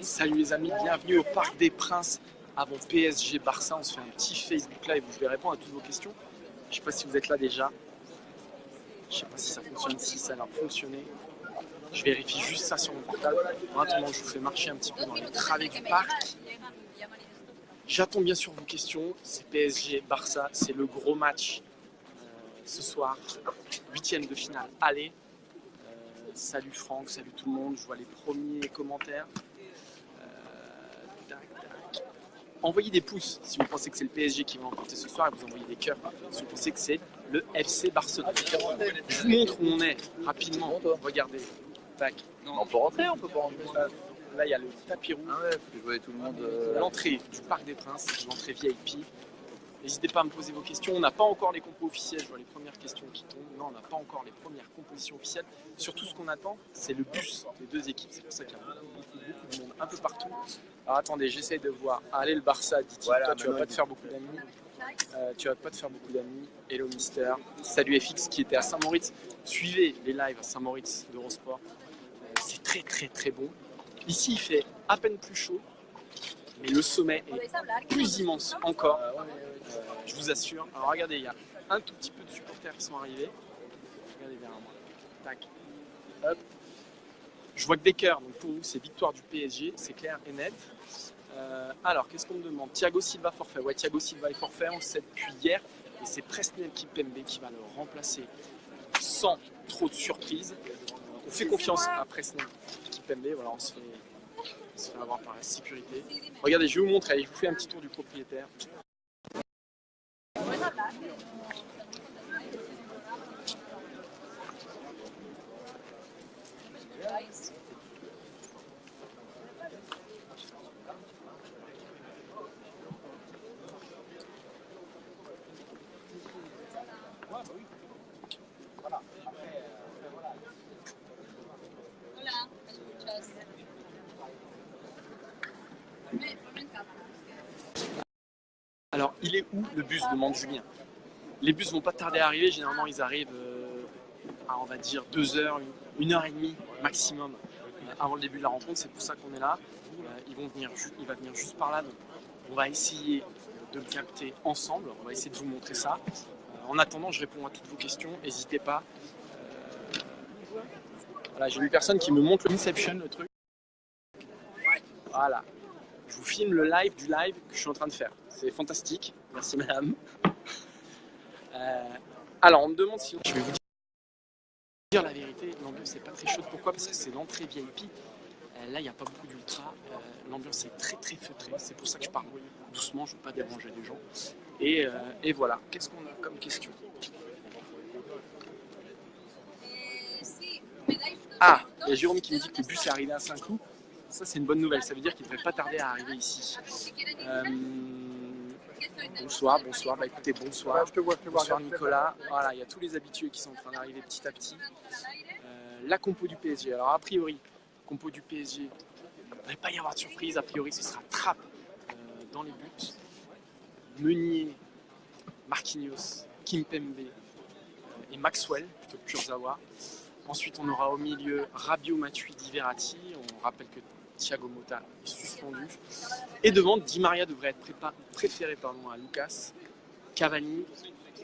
Salut les amis, bienvenue au Parc des Princes avant PSG Barça. On se fait un petit Facebook Live où je vais répondre à toutes vos questions. Je ne sais pas si vous êtes là déjà. Je ne sais pas si ça fonctionne, si ça a l'air de fonctionner. Je vérifie juste ça sur mon portable. En attendant, je vous fais marcher un petit peu dans les travées du parc. J'attends bien sûr vos questions. C'est PSG Barça, c'est le gros match ce soir. 8e de finale. Allez. Salut Franck, salut tout le monde. Je vois les premiers commentaires. Envoyez des pouces si vous pensez que c'est le PSG qui va emporter ce soir et vous envoyez des cœurs si vous pensez que c'est le FC Barcelone. Je vous montre où on est rapidement. Regardez. Tac. Non, on peut rentrer, on peut pas rentrer. Là, il y a le tapis rouge. Ah ouais, parce que je voyais tout le monde. L'entrée du Parc des Princes, l'entrée VIP. N'hésitez pas à me poser vos questions. On n'a pas encore les compos officiels. Je vois les premières questions qui tombent. Non, on n'a pas encore les premières compositions officielles. Surtout, ce qu'on attend, c'est le bus des deux équipes. C'est pour ça qu'il y a beaucoup de monde un peu partout. Alors attendez, j'essaye de voir. Allez, le Barça, dit-il. Voilà, toi, tu vas pas te faire beaucoup d'amis. Hello Mister. Salut FX qui était à Saint-Moritz. Suivez les lives à Saint-Moritz d'Eurosport. C'est très bon. Ici, il fait à peine plus chaud. Mais le sommet est plus immense encore, je vous assure. Alors regardez, il y a un tout petit peu de supporters qui sont arrivés. Regardez derrière moi. Tac. Hop. Je vois que des cœurs, donc pour vous c'est victoire du PSG, c'est clair et net. Alors qu'est-ce qu'on me demande? Thiago Silva forfait. Ouais, Thiago Silva est forfait, on le sait depuis hier. Et c'est Presnel Kimpembe qui va le remplacer sans trop de surprise. On fait confiance à Presnel Kimpembe, voilà, on se fait avoir par la sécurité. Regardez, je vais vous montrer, je vous fais un petit tour du propriétaire. Alors, il est où le bus, demande Julien. Les bus vont pas tarder à arriver, généralement ils arrivent à, on va dire, 2 heures, 1h30 maximum avant le début de la rencontre, c'est pour ça qu'on est là. Il va venir juste par là, donc on va essayer de le capter ensemble, on va essayer de vous montrer ça. En attendant, je réponds à toutes vos questions, n'hésitez pas. Voilà, j'ai une personne qui me montre le Inception, le truc. Voilà. Je vous filme le live du live que je suis en train de faire. C'est fantastique. Merci madame. Alors on me demande si je vais vous dire la vérité. L'ambiance n'est pas très chaude. Pourquoi? Parce que c'est l'entrée VIP. Là il n'y a pas beaucoup d'ultra. L'ambiance est très feutrée. C'est pour ça que je parle doucement. Je ne veux pas déranger les gens. Et voilà. Qu'est-ce qu'on a comme question? Ah, il y a Jérôme qui me dit que le bus est arrivé à Saint-Cloud. Ça, c'est une bonne nouvelle. Ça veut dire qu'il ne devrait pas tarder à arriver ici. Bonsoir. Bah écoutez, bonsoir. Bonsoir Nicolas. Voilà, il y a tous les habitués qui sont en train d'arriver petit à petit. La compo du PSG. Alors, a priori, compo du PSG, il ne devrait pas y avoir de surprise. A priori, ce sera Trapp dans les buts. Meunier, Marquinhos, Kimpembe et Maxwell, plutôt que Kurzawa. Ensuite, on aura au milieu Rabiot, Matuidi, Verratti. On rappelle que Thiago Motta est suspendu. Et devant, Di Maria devrait être préféré à Lucas, Cavani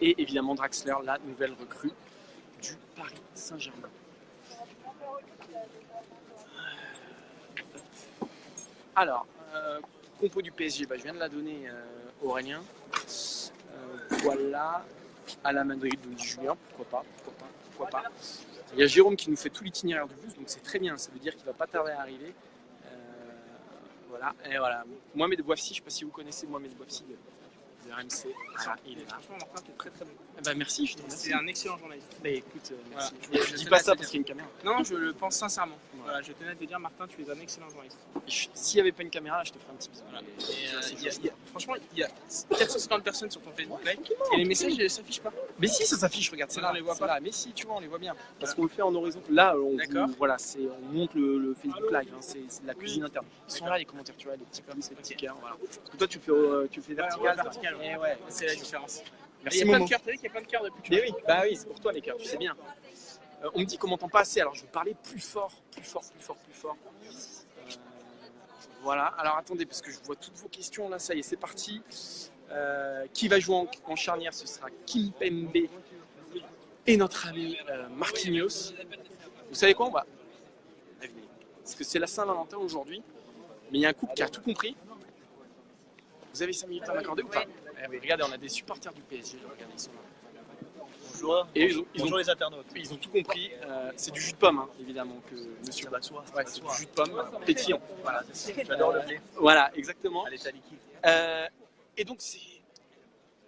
et évidemment Draxler, la nouvelle recrue du Paris Saint-Germain. Alors, compo du PSG, je viens de la donner Aurélien. Voilà, à la Madrid de Julien, pourquoi pas. Il y a Jérôme qui nous fait tout l'itinéraire du bus, donc c'est très bien, ça veut dire qu'il ne va pas tarder à arriver. Voilà, et voilà. Mohamed Bouafsi, je ne sais pas si vous connaissez Mohamed Bouafsi de RMC. Voilà, il est là. Franchement, Martin, tu es très bon. Merci, je te remercie. C'est un excellent journaliste. Écoute, merci. Voilà. Je dis pas ça parce qu'il y a une caméra. Non, je le pense sincèrement. Voilà, je tenais à te dire, Martin, tu es un excellent journaliste. S'il n'y avait pas une caméra, je te ferais un petit bisou. Voilà. Franchement, il y a 450 personnes sur ton Facebook Live et les messages ne s'affichent pas. Mais si, ça s'affiche, regarde, c'est là. On les voit pas. Là. Mais si, tu vois, on les voit bien. Parce qu'on le fait en horizontal. Là, on monte le Facebook Live, hein, c'est de la cuisine interne. Ils sont là, les commentaires, tu vois, les petits pouces, les petits cœurs. Voilà. Parce que toi, tu fais vertical. Et ouais, c'est la différence. Merci, il y a plein de cœurs, tu as vu qu'il y a plein de cœurs depuis. Mais oui, c'est pour toi les cœurs, tu sais bien. On me dit qu'on m'entend pas assez, alors je vais parler plus fort. Voilà, alors attendez, parce que je vois toutes vos questions là, ça y est, c'est parti. Qui va jouer en charnière? Ce sera Kimpembe et notre ami Marquinhos. Vous savez quoi? On va deviner. Parce que c'est la Saint-Valentin aujourd'hui, mais il y a un couple qui a tout compris. Vous avez 5 minutes à m'accorder ou pas? Regardez, on a des supporters du PSG, regardez, ils sont là. Bonjour. Et Bonjour les internautes. ils ont tout compris. C'est du jus de pomme, hein, évidemment, que monsieur. Ça va de soi. Ouais, c'est du jus de pomme pétillant. Voilà, j'adore le blé. Voilà, exactement. À l'état liquide. Et donc, c'est.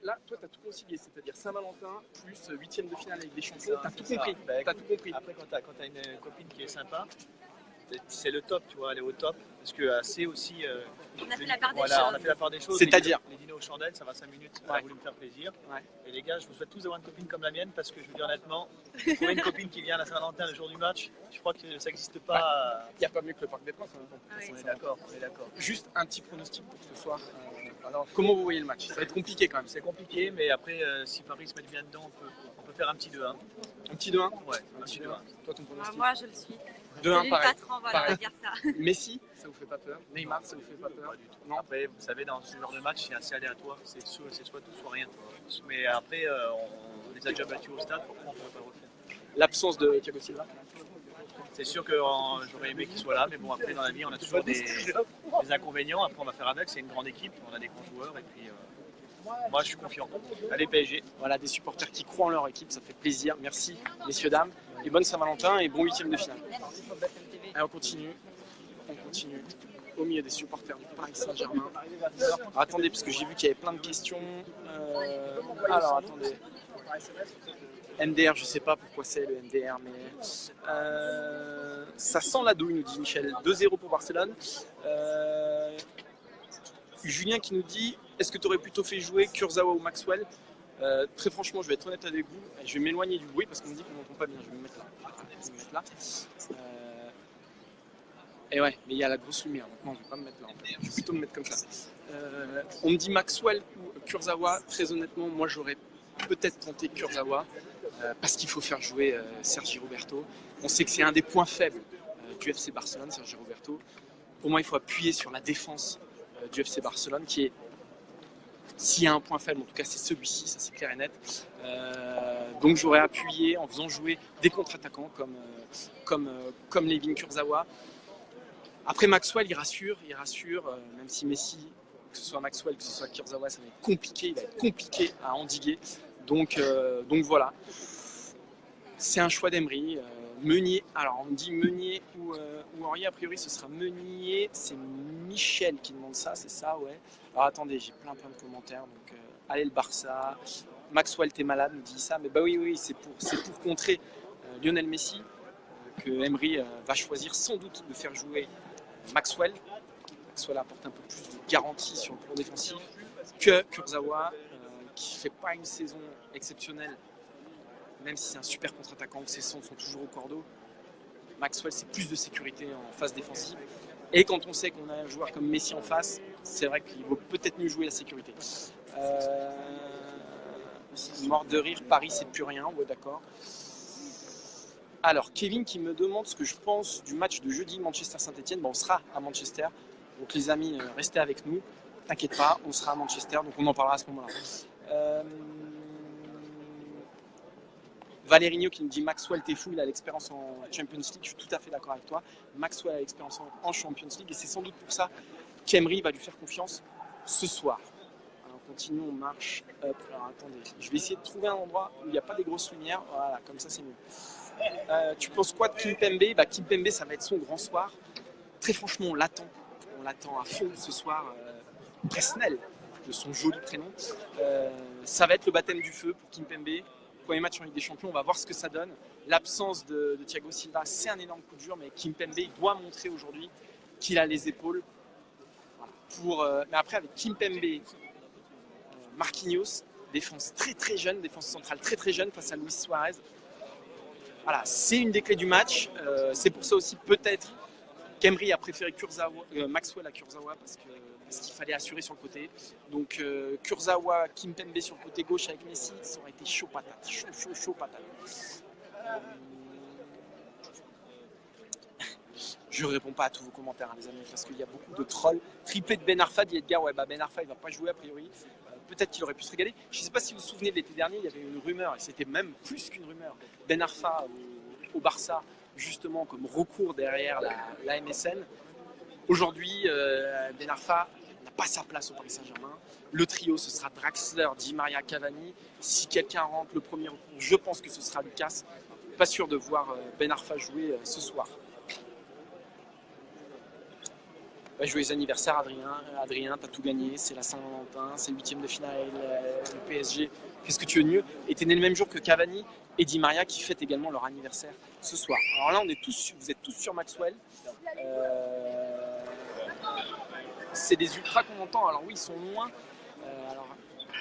Là, toi, tu as tout concilié, c'est-à-dire Saint-Valentin plus 8e de finale avec des champions. Tu as tout compris. T'as tout compris. Après, quand t'as une copine qui est sympa, c'est le top, tu vois, elle est au top. Parce que c'est aussi. On a fait la part des voilà, on a choses. fait la part des choses. C'est-à-dire les dîners aux chandelles, ça va 5 minutes. Elle Ouais. a voulu me faire plaisir. Ouais. Et les gars, je vous souhaite tous d'avoir une copine comme la mienne parce que je vous dis honnêtement, trouver une copine qui vient à la Saint-Valentin le jour du match, je crois que ça n'existe pas. Il n'y a pas mieux que le Parc des Princes en même temps. Ah oui. On est d'accord, on est d'accord. Juste un petit pronostic pour ce soir. Alors, comment vous voyez le match? Ça va être compliqué quand même. C'est compliqué, mais après, si Paris se met bien dedans, on peut faire un petit 2-1. Un petit 2-1? Ouais, un petit 2-1. Toi, ton pronostic? Moi, je le suis. 2-1, C'est le pareil. patron, voilà, on Pareil. va dire ça. Messi, ça vous fait pas peur? Neymar, ça vous fait pas peur? Pas du tout. Non. Après, vous savez, dans ce genre de match, c'est assez aléatoire. C'est soit tout, soit rien. Mais après, on les a déjà battus au stade, pourquoi on ne pourrait pas le refaire? L'absence de Thiago Silva? C'est sûr que j'aurais aimé qu'il soit là, mais bon, après, dans la vie, on a toujours des inconvénients. Après, on va faire avec. C'est une grande équipe, on a des grands joueurs. Et puis, moi, je suis confiant. Allez, PSG. Voilà, des supporters qui croient en leur équipe, ça fait plaisir. Merci, messieurs, dames. Et bonne Saint-Valentin et bon 8e de finale. Allez, on continue. On continue. Au milieu des supporters du Paris Saint-Germain. Alors, attendez, parce que j'ai vu qu'il y avait plein de questions. Alors, attendez. MDR, je sais pas pourquoi c'est le MDR, mais ça sent la douille, nous dit Michel. 2-0 pour Barcelone. Julien qui nous dit, est-ce que tu aurais plutôt fait jouer Kurzawa ou Maxwell? Très franchement, je vais être honnête avec vous, je vais m'éloigner du bruit parce qu'on me dit qu'on m'entend pas bien. Je vais me mettre là. Je vais me mettre là. Et ouais, mais il y a la grosse lumière, donc non, je vais pas me mettre là. En fait. Je vais plutôt me mettre comme ça. On me dit Maxwell ou Kurzawa. Très honnêtement, moi j'aurais peut-être tenté Kurzawa parce qu'il faut faire jouer Sergi Roberto. On sait que c'est un des points faibles du FC Barcelone, Sergi Roberto. Pour moi, il faut appuyer sur la défense du FC Barcelone qui est, s'il y a un point faible, en tout cas c'est celui-ci, ça c'est clair et net. Donc j'aurais appuyé en faisant jouer des contre-attaquants comme Layvin Kurzawa. Après Maxwell, il rassure, même si Messi, que ce soit Maxwell, que ce soit Kurzawa, ça va être compliqué, il va être compliqué à endiguer. Donc voilà, c'est un choix d'Emery. Meunier, alors on me dit Meunier ou Aurier, a priori ce sera Meunier, c'est Michel qui demande ça, c'est ça, ouais. Alors attendez, j'ai plein de commentaires, donc allez le Barça, Maxwell t'es malade, nous dit ça, mais bah oui, c'est pour contrer Lionel Messi que Emery va choisir sans doute de faire jouer Maxwell. Maxwell apporte un peu plus de garantie sur le plan défensif que Kurzawa, qui fait pas une saison exceptionnelle. Même si c'est un super contre-attaquant, que ses centres sont toujours au cordeau, Maxwell c'est plus de sécurité en phase défensive. Et quand on sait qu'on a un joueur comme Messi en face, c'est vrai qu'il vaut peut-être mieux jouer la sécurité. Mort de rire, Paris c'est plus rien, ouais d'accord. Alors Kevin qui me demande ce que je pense du match de jeudi Manchester-Saint-Etienne. Bon, on sera à Manchester, donc les amis restez avec nous, t'inquiète pas, on sera à Manchester, donc on en parlera à ce moment-là. Valérino qui nous dit Maxwell t'es fou, il a l'expérience en Champions League, je suis tout à fait d'accord avec toi. Maxwell a l'expérience en Champions League et c'est sans doute pour ça qu'Emery va lui faire confiance ce soir. Alors on continue, on marche. Hop, alors attendez, je vais essayer de trouver un endroit où il n'y a pas des grosses lumières, voilà, comme ça c'est mieux. Tu penses quoi de Kimpembe? Kimpembe ça va être son grand soir. Très franchement on l'attend à fond ce soir. Presnel, de son joli prénom. Ça va être le baptême du feu pour Kimpembe. Premier match en Ligue des Champions, on va voir ce que ça donne. L'absence de Thiago Silva, c'est un énorme coup de dur, mais Kimpembe il doit montrer aujourd'hui qu'il a les épaules. Voilà. Mais après, avec Kimpembe, Marquinhos, défense très jeune, défense centrale très jeune face à Luis Suarez. Voilà, c'est une des clés du match. C'est pour ça aussi peut-être qu'Emery a préféré Maxwell à Kurzawa parce qu'il fallait assurer sur le côté. Donc Kurzawa, Kimpembe sur le côté gauche avec Messi, ça aurait été chaud patate. Chaud patate. Je ne réponds pas à tous vos commentaires, hein, les amis, parce qu'il y a beaucoup de trolls. Triplé de Ben Arfa, dit Edgar, ouais, bah Ben Arfa, il va pas jouer a priori. Peut-être qu'il aurait pu se régaler. Je ne sais pas si vous vous souvenez de l'été dernier, il y avait une rumeur, et c'était même plus qu'une rumeur. Ben Arfa au Barça, justement, comme recours derrière la MSN. Aujourd'hui, Ben Arfa n'a pas sa place au Paris Saint-Germain. Le trio, ce sera Draxler, Di Maria, Cavani. Si quelqu'un rentre le premier recours, je pense que ce sera Lucas. Pas sûr de voir Ben Arfa jouer ce soir. Joyeux anniversaire Adrien. Adrien, t'as tout gagné, c'est la Saint-Valentin, c'est le 8e de finale, le PSG. Qu'est-ce que tu veux de mieux? Et t'es né le même jour que Cavani et Di Maria qui fêtent également leur anniversaire ce soir. Alors là, vous êtes tous sur Maxwell. C'est des ultras qu'on entend. Alors oui, ils sont loin. Alors,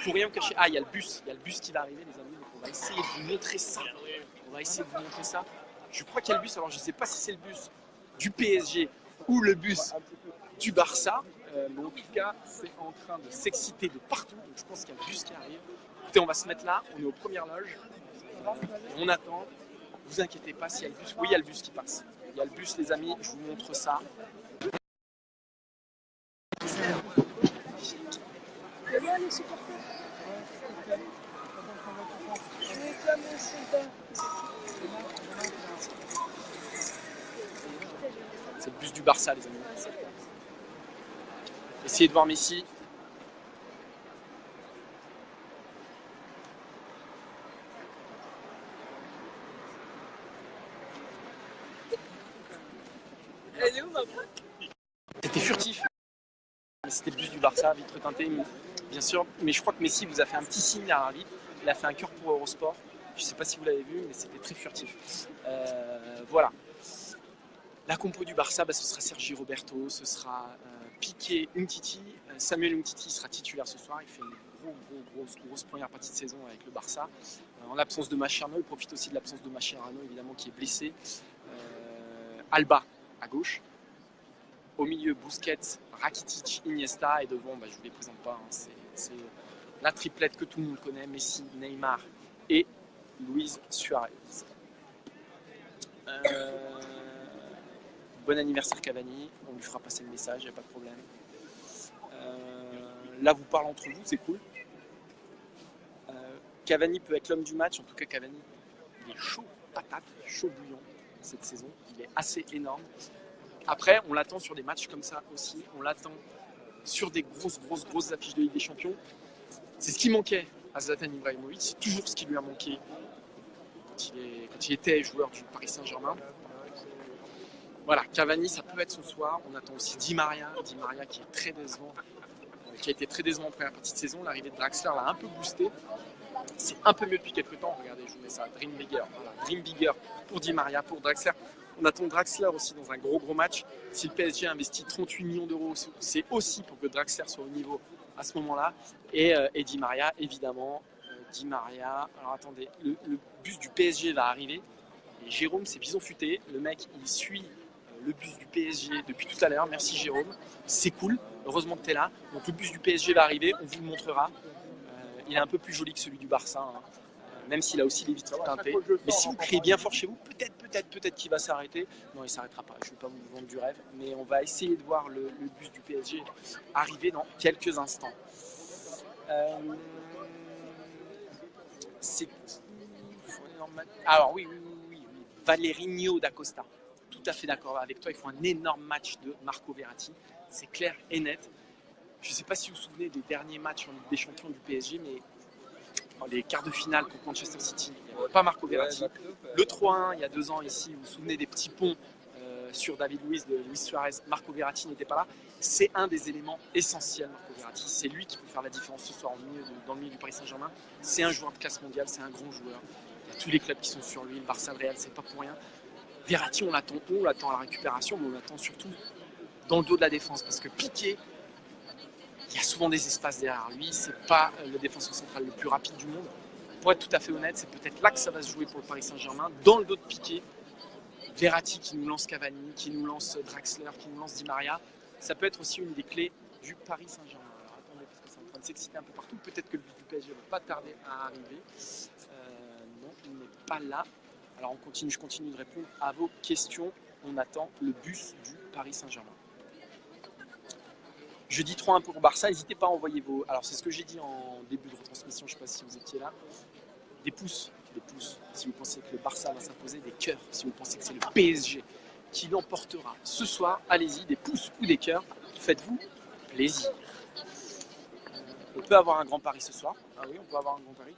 pour rien me cacher. Ah, il y a le bus qui va arriver, les amis. Donc on va essayer de vous montrer ça. Je crois qu'il y a le bus. Alors je ne sais pas si c'est le bus du PSG ou le bus du Barça. Mais en tout cas, c'est en train de s'exciter de partout. Donc je pense qu'il y a le bus qui arrive. Écoutez, on va se mettre là. On est aux premières loges. On attend. Ne vous inquiétez pas s'il y a le bus. Oui, il y a le bus qui passe. Il y a le bus, les amis. Je vous montre ça. C'est le bus du Barça, les amis. Essayez de voir Messi. C'était furtif. C'était le bus du Barça, vitre teintée, bien sûr. Mais je crois que Messi vous a fait un petit signe à l'arbitre. Il a fait un cœur pour Eurosport. Je ne sais pas si vous l'avez vu, mais c'était très furtif. Voilà. La compo du Barça, ce sera Sergi Roberto, ce sera Piqué, Umtiti. Samuel Umtiti sera titulaire ce soir. Il fait une grosse première partie de saison avec le Barça. En l'absence de Mascherano, il profite aussi de l'absence de Mascherano, évidemment, qui est blessé. Alba à gauche. Au milieu, Busquets, Rakitic, Iniesta. Et devant, je ne vous les présente pas. Hein, c'est la triplette que tout le monde connaît. Messi, Neymar et Luis Suarez. Bon anniversaire Cavani. On lui fera passer le message, il n'y a pas de problème. Là, vous parlez entre vous, c'est cool. Cavani peut être l'homme du match. En tout cas, Cavani, il est chaud patate, chaud bouillant cette saison. Il est assez énorme. Après, on l'attend sur des matchs comme ça aussi. On l'attend sur des grosses affiches de Ligue des Champions. C'est ce qui manquait à Zlatan Ibrahimovic. C'est toujours ce qui lui a manqué quand il était joueur du Paris Saint-Germain. Voilà, Cavani, ça peut être son soir. On attend aussi Di Maria qui est très décevant, qui a été très décevant en première partie de saison. L'arrivée de Draxler l'a un peu boosté. C'est un peu mieux depuis quelques temps. Regardez, je vous mets ça, Dream Bigger. Voilà, Dream Bigger pour Di Maria, pour Draxler. On attend Draxler aussi dans un gros match. Si le PSG investit 38 millions d'euros, c'est aussi pour que Draxler soit au niveau à ce moment-là. Et Di Maria, évidemment. Di Maria. Alors attendez, le bus du PSG va arriver. Et Jérôme, c'est bison futé. Le mec, il suit le bus du PSG depuis tout à l'heure. Merci Jérôme. C'est cool. Heureusement que tu es là. Donc le bus du PSG va arriver. On vous le montrera. Il est un peu plus joli que celui du Barça. Hein. Même s'il a aussi les vitres teintées. Mais si vous criez bien fort chez vous, peut-être qu'il va s'arrêter. Non, il ne s'arrêtera pas. Je ne vais pas vous vendre du rêve. Mais on va essayer de voir le bus du PSG arriver dans quelques instants. C'est qui? Alors oui. Valerinho d'Acosta. Tout à fait d'accord avec toi. Il faut un énorme match de Marco Verratti. C'est clair et net. Je ne sais pas si vous vous souvenez des derniers matchs en Ligue des Champions du PSG, mais les quarts de finale contre Manchester City, il n'y avait pas Marco Verratti. Le 3-1, il y a 2 ans ici, vous vous souvenez des petits ponts sur David Luiz, de Luis Suarez. Marco Verratti n'était pas là. C'est un des éléments essentiels, Marco Verratti. C'est lui qui peut faire la différence ce soir dans le milieu du Paris Saint-Germain. C'est un joueur de classe mondiale, c'est un grand joueur. Il y a tous les clubs qui sont sur lui, le Barça, le Real, c'est pas pour rien. Verratti, on l'attend à la récupération, mais on l'attend surtout dans le dos de la défense, parce que Piqué, il y a souvent des espaces derrière lui, c'est pas le défenseur central le plus rapide du monde. Pour être tout à fait honnête, c'est peut-être là que ça va se jouer pour le Paris Saint-Germain, dans le dos de Piqué. Verratti qui nous lance Cavani, qui nous lance Draxler, qui nous lance Di Maria, ça peut être aussi une des clés du Paris Saint-Germain. Alors attendez, parce que c'est en train de s'exciter un peu partout, peut-être que le but du PSG ne va pas tarder à arriver. Non, il n'est pas là. Alors je continue de répondre à vos questions. on attend le bus du Paris Saint-Germain. Je dis 3-1 pour Barça, n'hésitez pas à envoyer vos... Alors c'est ce que j'ai dit en début de retransmission, je ne sais pas si vous étiez là. Des pouces si vous pensez que le Barça va s'imposer, des cœurs si vous pensez que c'est le PSG qui l'emportera ce soir. Allez-y, des pouces ou des cœurs, faites-vous plaisir. On peut avoir un grand pari ce soir. Ah oui, on peut avoir un grand pari.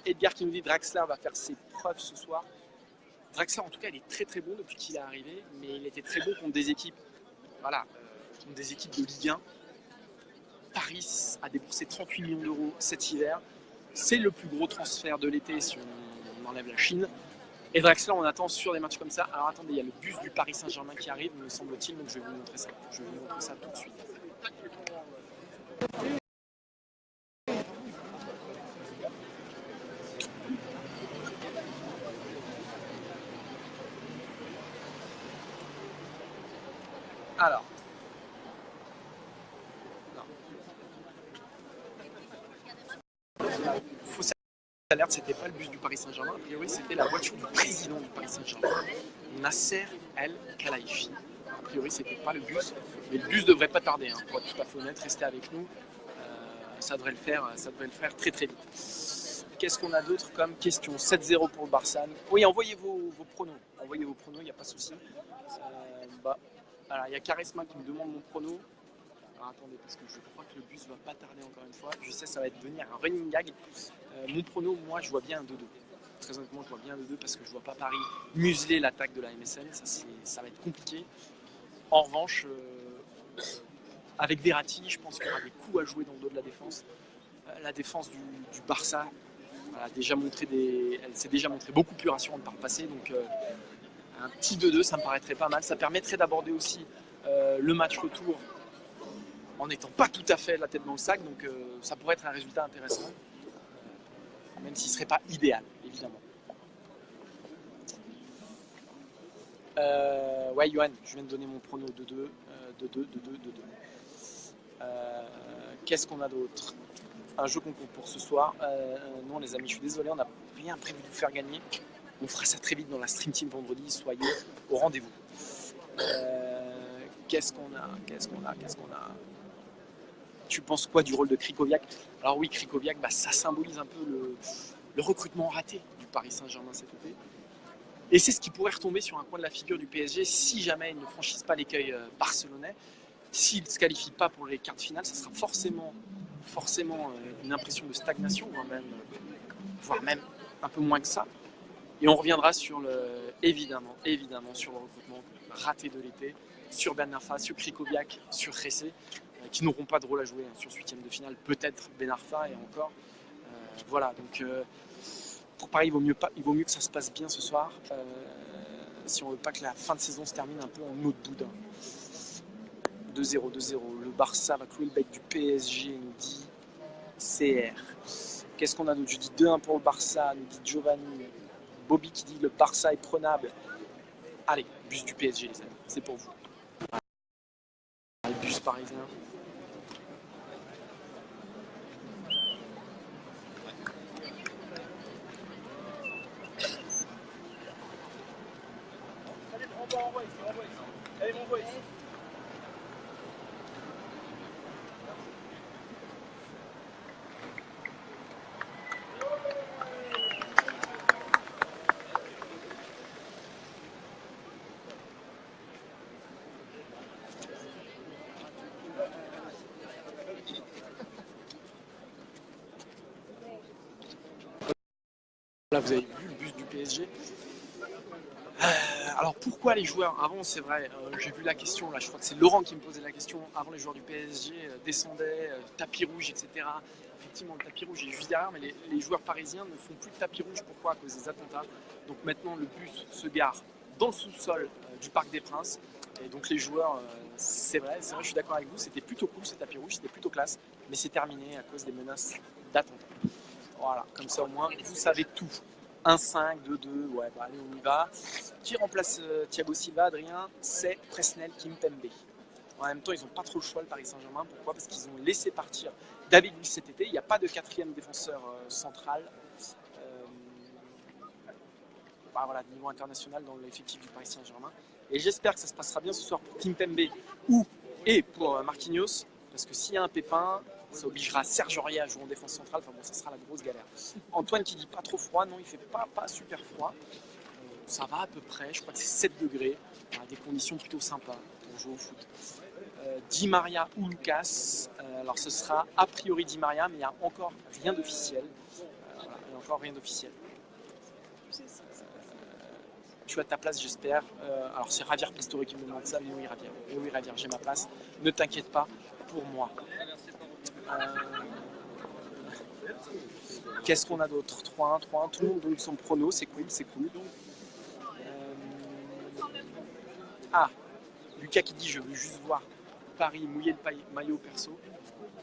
Edgar qui nous dit Draxler va faire ses preuves ce soir. Draxler en tout cas il est très très bon depuis qu'il est arrivé, mais il était très bon contre des équipes, voilà, contre des équipes de Ligue 1. Paris a déboursé 38 millions d'euros cet hiver. C'est le plus gros transfert de l'été si on enlève la Chine. Et Draxler on attend sur des matchs comme ça. Alors attendez, il y a le bus du Paris Saint-Germain qui arrive, me semble-t-il, donc je vais vous montrer ça. Je vais vous montrer ça tout de suite. Alors, fausse alerte, c'était pas le bus du Paris Saint-Germain, a priori c'était la voiture du président du Paris Saint-Germain, Nasser El Khelaifi. A priori c'était pas le bus, mais le bus devrait pas tarder, hein, pour être tout à fait honnête, restez avec nous, ça devrait le faire très très vite. Qu'est-ce qu'on a d'autre comme question? 7-0 pour le Barça. Oui, envoyez vos pronos, il n'y a pas de souci. Voilà, il y a Charisma qui me demande mon prono. Alors, attendez, parce que je crois que le bus va pas tarder encore une fois. Je sais, ça va devenir un running gag. Mon prono, moi, je vois bien un 2-2. Très honnêtement, je vois bien un 2-2 parce que je vois pas Paris museler l'attaque de la MSN. Ça va être compliqué. En revanche, avec Verratti, je pense qu'il y aura des coups à jouer dans le dos de la défense. La défense du Barça elle s'est déjà montrée beaucoup plus rassurante par le passé. Donc, un petit 2-2, ça me paraîtrait pas mal. Ça permettrait d'aborder aussi le match retour en n'étant pas tout à fait la tête dans le sac. Donc ça pourrait être un résultat intéressant, même s'il ne serait pas idéal, évidemment. Ouais, Johan, je viens de donner mon prono 2-2. 2-2. Qu'est-ce qu'on a d'autre? Un jeu concours pour ce soir. Non, les amis, je suis désolé, on n'a rien prévu de vous faire gagner. On fera ça très vite dans la Stream Team vendredi. Soyez au rendez-vous. Qu'est-ce qu'on a? Tu penses quoi du rôle de Krychowiak? Alors oui, Krychowiak, ça symbolise un peu le recrutement raté du Paris Saint-Germain cet été. Et c'est ce qui pourrait retomber sur un coin de la figure du PSG si jamais ils ne franchissent pas l'écueil barcelonais. S'ils ne se qualifient pas pour les quarts de finale, ça sera forcément une impression de stagnation, voire même un peu moins que ça. Et on reviendra sur évidemment sur le recrutement raté de l'été, sur Ben Arfa, sur Krychowiak, sur Ressé, qui n'auront pas de rôle à jouer sur ce huitième de finale, peut-être Ben Arfa et encore. Voilà, donc pour Paris, il vaut mieux que ça se passe bien ce soir, si on ne veut pas que la fin de saison se termine un peu en eau de boudin. 2-0. Le Barça va clouer le bec du PSG, nous dit CR. Qu'est-ce qu'on a d'autre? Je dis 2-1 pour le Barça, nous dit Giovanni. Bobby qui dit le Barça est prenable. Allez, bus du PSG, les amis, c'est pour vous. Allez, bus parisien. Allez, mon boy. Là, vous avez vu le bus du PSG. Alors pourquoi les joueurs, avant c'est vrai, j'ai vu la question, là je crois que c'est Laurent qui me posait la question, avant les joueurs du PSG descendaient, tapis rouge, etc. Effectivement le tapis rouge est juste derrière, mais les joueurs parisiens ne font plus de tapis rouge, pourquoi? À cause des attentats. Donc maintenant le bus se gare dans le sous-sol du Parc des Princes, et donc les joueurs, c'est vrai, je suis d'accord avec vous, c'était plutôt cool ce tapis rouge, c'était plutôt classe, mais c'est terminé à cause des menaces d'attentats. Voilà, comme ça au moins vous savez tout. 1-5, 2-2, ouais, allez, on y va. Qui remplace Thiago Silva, Adrien? C'est Presnel Kimpembe. En même temps, ils n'ont pas trop le choix, le Paris Saint-Germain. Pourquoi? Parce qu'ils ont laissé partir David Luiz cet été. Il n'y a pas de quatrième défenseur central. bah, voilà, niveau international dans l'effectif du Paris Saint-Germain. Et j'espère que ça se passera bien ce soir pour Kimpembe et pour Marquinhos, parce que s'il y a un pépin, ça obligera Serge Aurier à jouer en défense centrale. Enfin bon, ça sera la grosse galère. Antoine qui dit pas trop froid, non, il fait pas super froid. Ça va à peu près, je crois que c'est 7 degrés, des conditions plutôt sympas pour jouer au foot. Di Maria ou Lucas, alors ce sera a priori Di Maria, mais il n'y a encore rien d'officiel. Voilà, il n'y a encore rien d'officiel. Tu as ta place, j'espère. Alors c'est Javier Pastore qui me demande ça, mais oui Javier, j'ai ma place. Ne t'inquiète pas pour moi. Qu'est-ce qu'on a d'autre? 3-1, 3-1, tout le monde donne son prono, c'est cool, c'est cool. Ah, Lucas qui dit je veux juste voir Paris mouiller le maillot perso.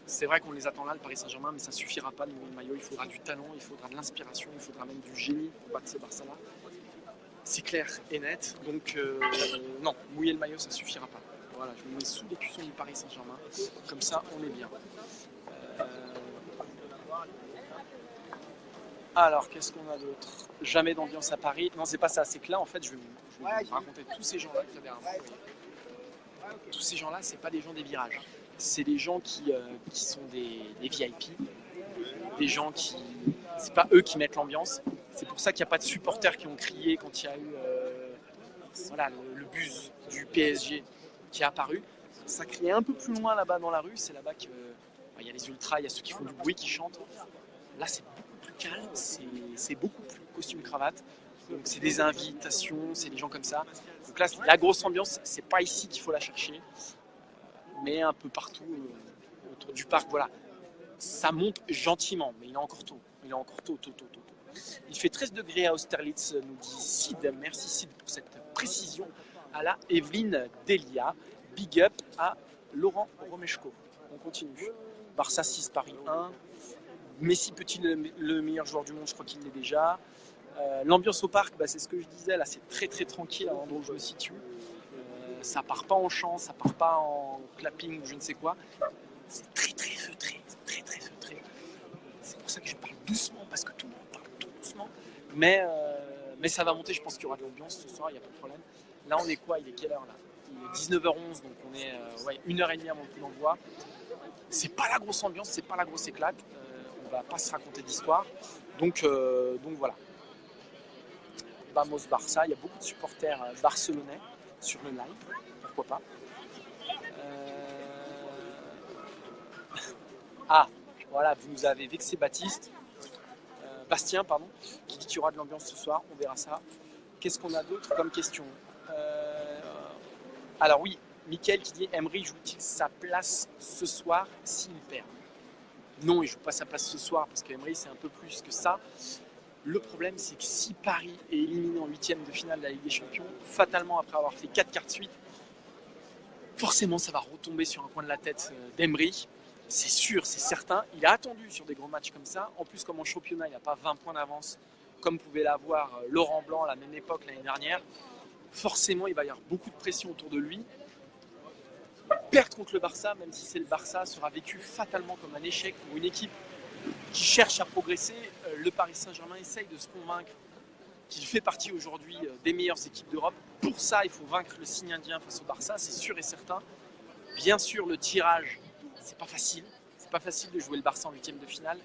C'est vrai qu'on les attend là, le Paris Saint-Germain, mais ça ne suffira pas de mouiller le maillot. Il faudra du talent, il faudra de l'inspiration, il faudra même du génie pour battre ce Barça-là. C'est clair et net. Donc non, mouiller le maillot, ça ne suffira pas. Voilà, je me mets sous les cuissons du Paris Saint-Germain. Comme ça, on est bien. Alors, qu'est-ce qu'on a d'autre? Jamais d'ambiance à Paris. Non, c'est pas ça. C'est que là, en fait, je vais vous raconter tous ces gens-là. Tous ces gens-là, c'est pas des gens des virages. C'est des gens qui sont des VIP. Des gens qui... C'est pas eux qui mettent l'ambiance. C'est pour ça qu'il n'y a pas de supporters qui ont crié quand il y a eu voilà, le bus du PSG qui est apparu. Ça criait un peu plus loin là-bas dans la rue. C'est là-bas qu'il y a les ultras, il y a ceux qui font du bruit, qui chantent. Là, c'est beaucoup plus calme, c'est beaucoup plus costume-cravate. Donc, c'est des invitations, c'est des gens comme ça. Donc là, la grosse ambiance, c'est pas ici qu'il faut la chercher, mais un peu partout autour du parc. Voilà, ça monte gentiment, mais il est encore tôt. Il est encore tôt. Il fait 13 degrés à Austerlitz, nous dit Sid. Merci Sid pour cette précision. À la Evelyne Delia. Big up à Laurent Romeshko. On continue. Barça 6, Paris 1. Messi peut-il le meilleur joueur du monde? Je crois qu'il l'est déjà. L'ambiance au parc, bah, c'est ce que je disais. Là, c'est très très tranquille à l'endroit où je me situe. Ça part pas en chant, ça part pas en clapping ou je ne sais quoi. C'est très très feutré. C'est pour ça que je parle doucement, parce que tout le monde parle tout doucement. Mais ça va monter, je pense qu'il y aura de l'ambiance ce soir, il n'y a pas de problème. Là, on est quoi? Il est quelle heure là? Il est 19h11, donc on est 1h30 avant le coup d'envoi. C'est pas la grosse ambiance, c'est pas la grosse éclate. On va pas se raconter d'histoire. Donc voilà. Vamos Barça, il y a beaucoup de supporters barcelonais sur le live, pourquoi pas. Ah, voilà, vous nous avez vexé Bastien, qui dit qu'il y aura de l'ambiance ce soir, on verra ça. Qu'est-ce qu'on a d'autre comme question? Alors oui, Mickaël qui dit Emery joue-t-il sa place ce soir s'il perd? Non, il ne joue pas sa place ce soir parce qu'Emery c'est un peu plus que ça. Le problème c'est que si Paris est éliminé en 8e de finale de la Ligue des Champions, fatalement après avoir fait 4 quarts de suite, forcément ça va retomber sur un coin de la tête d'Emery. C'est sûr, c'est certain. Il a attendu sur des gros matchs comme ça. En plus, comme en championnat, il n'a pas 20 points d'avance comme pouvait l'avoir Laurent Blanc à la même époque l'année dernière. Forcément, il va y avoir beaucoup de pression autour de lui. Perdre contre le Barça, même si c'est le Barça, sera vécu fatalement comme un échec pour une équipe qui cherche à progresser. Le Paris Saint-Germain essaye de se convaincre qu'il fait partie aujourd'hui des meilleures équipes d'Europe. Pour ça, il faut vaincre le signe indien face au Barça, c'est sûr et certain. Bien sûr, le tirage, c'est pas facile. C'est pas facile de jouer le Barça en 8e de finale.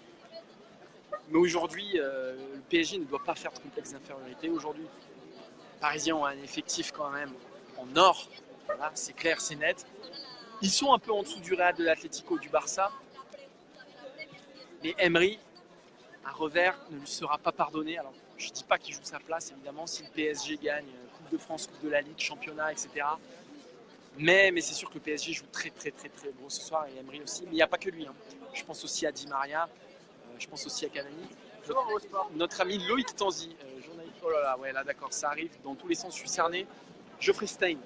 Mais aujourd'hui, le PSG ne doit pas faire de complexe d'infériorité. Aujourd'hui, les Parisiens ont un effectif quand même en or. Voilà, c'est clair, c'est net. Ils sont un peu en dessous du Real, de l'Atlético, du Barça. Mais Emery, un revers, ne lui sera pas pardonné. Alors, je ne dis pas qu'il joue sa place, évidemment, si le PSG gagne Coupe de France, Coupe de la Ligue, Championnat, etc. Mais c'est sûr que le PSG joue très gros ce soir et Emery aussi. Mais il n'y a pas que lui. Hein. Je pense aussi à Di Maria, je pense aussi à Cavani. Notre ami Loïc Tanzi, journaliste. Oh là là, ouais, là d'accord, ça arrive dans tous les sens, je suis cerné. Geoffrey Stein.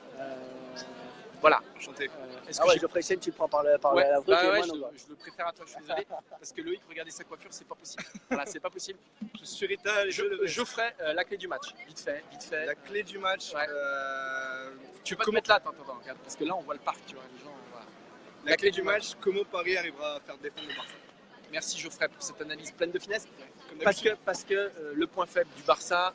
Voilà. Enchanté. Est-ce que Geoffrey Stein, tu le prends par la route et moi, je le préfère à toi, je suis désolé. Parce que Loïc, regardez sa coiffure, c'est pas possible. Voilà, c'est pas possible. Je suis Rita. Geoffrey, la clé du match. Vite fait. La clé du match. Ouais. Tu peux te mettre là, attends, regarde, parce que là on voit le parc, tu vois, les gens, voilà. La clé du match, comment Paris arrivera à faire défendre le Barça? Merci Geoffrey pour cette analyse pleine de finesse. Comme Parce que le point faible du Barça,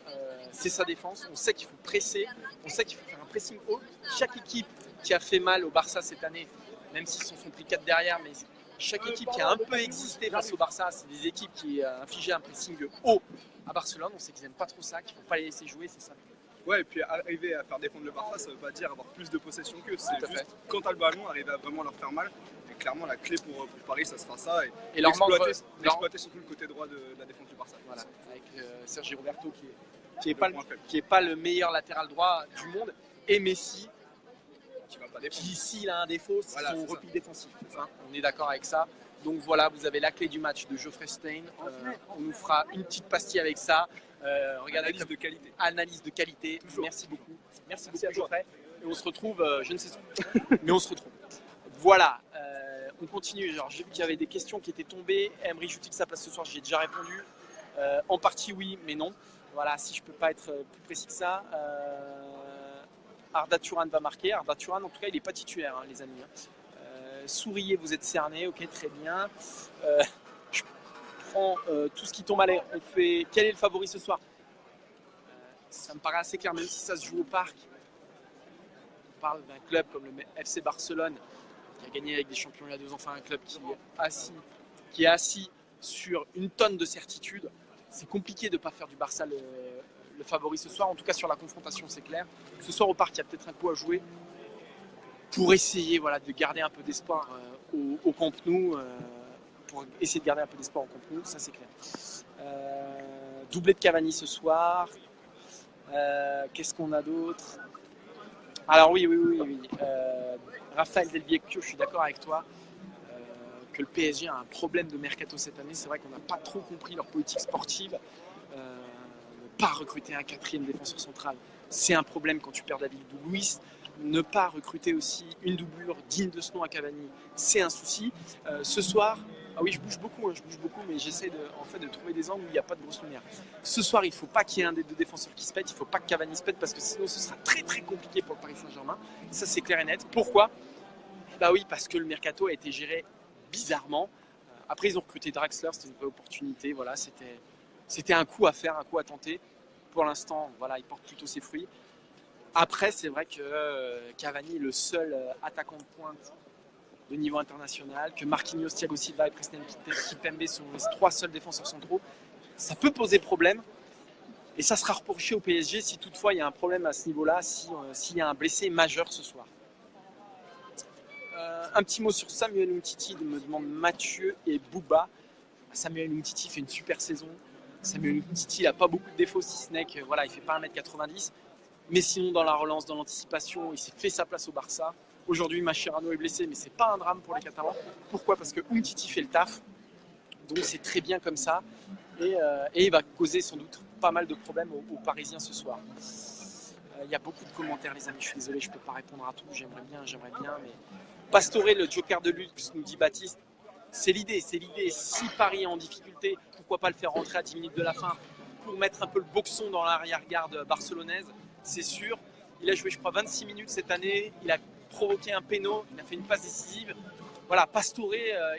c'est sa défense. On sait qu'il faut presser, on sait qu'il faut faire un pressing haut. Chaque équipe qui a fait mal au Barça cette année, même s'ils se sont pris 4 derrière, mais chaque équipe qui a un peu existé face au Barça, c'est des équipes qui infligeaient un pressing haut à Barcelone. On sait qu'ils n'aiment pas trop ça, qu'il ne faut pas les laisser jouer, c'est ça. Ouais, et puis arriver à faire défendre le Barça, ça ne veut pas dire avoir plus de possession qu'eux. C'est juste quand tu as le ballon, arriver à vraiment leur faire mal. Et clairement, la clé pour Paris, ça sera ça. Et leur exploiter surtout le côté droit de la défense du Barça. Voilà, avec Sergi Roberto qui est pas le meilleur latéral droit du monde, et Messi qui s'il a un défaut, c'est son repli défensif. Hein, on est d'accord avec ça. Donc voilà, vous avez la clé du match de Geoffrey Stein. On nous fera une petite pastille avec ça. Regardez, analyse de qualité. Analyse de qualité. Toujours. Merci beaucoup. Merci beaucoup Geoffrey. Et on se retrouve, je ne sais pas, mais on se retrouve. Voilà, on continue. J'ai vu qu'il y avait des questions qui étaient tombées. Emery joue-t-il sa place ce soir? J'ai déjà répondu. En partie oui, mais non. Voilà, si je ne peux pas être plus précis que ça. Arda Turan va marquer. Arda Turan, en tout cas, il n'est pas titulaire, hein, les amis. Souriez, vous êtes cernés, ok, très bien. Je prends tout ce qui tombe à l'air. On fait. Quel est le favori ce soir? Ça me paraît assez clair, même si ça se joue au parc. On parle d'un club comme le FC Barcelone, qui a gagné avec des champions il y a 2 ans, enfin un club qui est assis sur une tonne de certitude. C'est compliqué de ne pas faire du Barça le favori ce soir. En tout cas, sur la confrontation, c'est clair. Ce soir au parc, il y a peut-être un coup à jouer pour essayer de garder un peu d'espoir au Camp Nou. Pour essayer de garder un peu d'espoir au Camp Nou, ça c'est clair. Doublé de Cavani ce soir. Qu'est-ce qu'on a d'autre? Alors oui. Raphaël Del Vecchio, je suis d'accord avec toi que le PSG a un problème de mercato cette année. C'est vrai qu'on n'a pas trop compris leur politique sportive. Ne pas recruter un 4e défenseur central, c'est un problème quand tu perds David Luiz. Ne pas recruter aussi une doublure digne de ce nom à Cavani, c'est un souci. Ce soir, ah oui, je bouge beaucoup, mais j'essaie de trouver des angles où il n'y a pas de grosse lumière. Ce soir, il ne faut pas qu'il y ait un des 2 défenseurs qui se pète, il ne faut pas que Cavani se pète parce que sinon ce sera très très compliqué pour le Paris Saint-Germain. Ça c'est clair et net. Pourquoi? Bah oui, parce que le mercato a été géré bizarrement. Après, ils ont recruté Draxler, c'était une vraie opportunité. Voilà, c'était un coup à faire, un coup à tenter. Pour l'instant, voilà, il porte plutôt ses fruits. Après, c'est vrai que Cavani est le seul attaquant de pointe de niveau international, que Marquinhos, Thiago Silva et Presnel Kimpembe sont les 3 seuls défenseurs centraux. Ça peut poser problème et ça sera reproché au PSG si toutefois il y a un problème à ce niveau-là, s'il y a un blessé majeur ce soir. Un petit mot sur Samuel Umtiti, me demande Mathieu et Bouba. Samuel Umtiti fait une super saison. Samuel Umtiti n'a pas beaucoup de défauts, si ce n'est qu'il ne fait pas 1m90. Mais sinon, dans la relance, dans l'anticipation, il s'est fait sa place au Barça. Aujourd'hui, Mascherano est blessé, mais ce n'est pas un drame pour les Catalans. Pourquoi? Parce que Umtiti fait le taf. Donc c'est très bien comme ça. Et il va causer sans doute pas mal de problèmes aux Parisiens ce soir. Il y a beaucoup de commentaires, les amis. Je suis désolé, je ne peux pas répondre à tout. J'aimerais bien. Mais Pastore, le joker de luxe, nous dit Baptiste. C'est l'idée. Si Paris est en difficulté, pourquoi pas le faire rentrer à 10 minutes de la fin pour mettre un peu le boxon dans l'arrière-garde barcelonaise. C'est sûr. Il a joué, je crois, 26 minutes cette année. Il a provoqué un péno. Il a fait une passe décisive. Voilà, Pastore,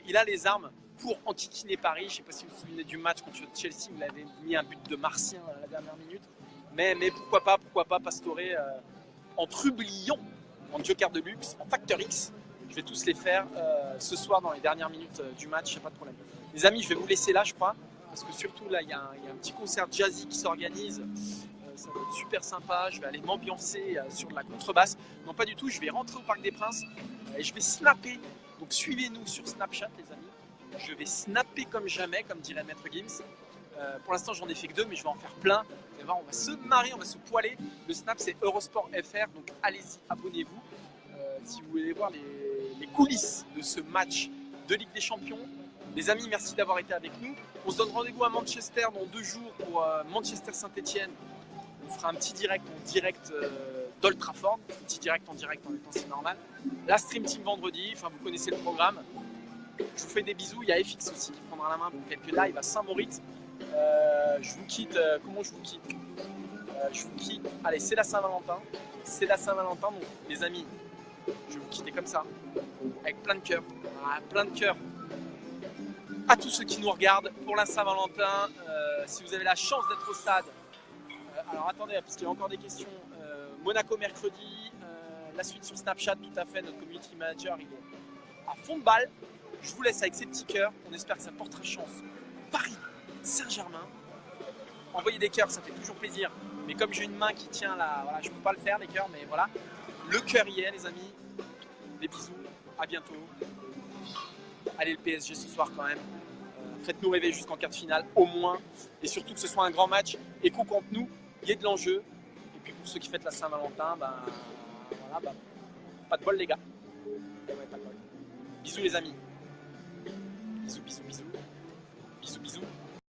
il a les armes pour enquiquiner Paris. Je ne sais pas si vous vous souvenez du match contre Chelsea où il avait mis un but de Martien à la dernière minute. Mais pourquoi pas Pastore en trublion, en joker de luxe, en facteur X. Je vais tous les faire ce soir dans les dernières minutes du match, il n'y a pas de problème. Les amis, je vais vous laisser là, je crois, parce que surtout là, il y a un petit concert jazzy qui s'organise. Ça va être super sympa. Je vais aller m'ambiancer sur de la contrebasse. Non, pas du tout. Je vais rentrer au Parc des Princes et je vais snapper. Donc suivez-nous sur Snapchat, les amis. Je vais snapper comme jamais, comme dirait Maître Gims. Pour l'instant, j'en ai fait que 2, mais je vais en faire plein. Vous allez voir, on va se marrer, on va se poiler. Le Snap, c'est Eurosport FR. Donc allez-y, abonnez-vous. Si vous voulez voir les coulisses de ce match de Ligue des Champions. Les amis, merci d'avoir été avec nous. On se donne rendez-vous à Manchester dans 2 jours pour Manchester-Saint-Etienne. On fera un petit direct en direct d'Old Trafford. Un petit direct en direct en même temps, c'est normal. La Stream Team vendredi, enfin vous connaissez le programme. Je vous fais des bisous. Il y a FX aussi qui prendra la main pour quelques lives à Saint-Moritz. Je vous quitte. Comment je vous quitte? Je vous quitte. Allez, c'est la Saint-Valentin. C'est la Saint-Valentin. Donc, les amis, je vais vous quitter comme ça. Avec plein de cœur. Plein de cœur. À tous ceux qui nous regardent pour la Saint-Valentin. Si vous avez la chance d'être au stade, Alors attendez, parce qu'il y a encore des questions. Monaco mercredi, la suite sur Snapchat, tout à fait. Notre community manager, il est à fond de balle. Je vous laisse avec ces petits cœurs. On espère que ça portera chance. Paris, Saint-Germain. Envoyez des cœurs, ça fait toujours plaisir. Mais comme j'ai une main qui tient là, voilà, je ne peux pas le faire, les cœurs, mais voilà. Le cœur y est, les amis. Des bisous, à bientôt. Allez, le PSG ce soir quand même. Faites-nous rêver jusqu'en quart de finale, au moins. Et surtout que ce soit un grand match et qu'au contre nous, il y ait de l'enjeu. Et puis pour ceux qui fêtent la Saint-Valentin, voilà, pas de bol, les gars. Et ouais, pas de bol. Bisous, les amis. Bisous, bisous, bisous. Bisous, bisous.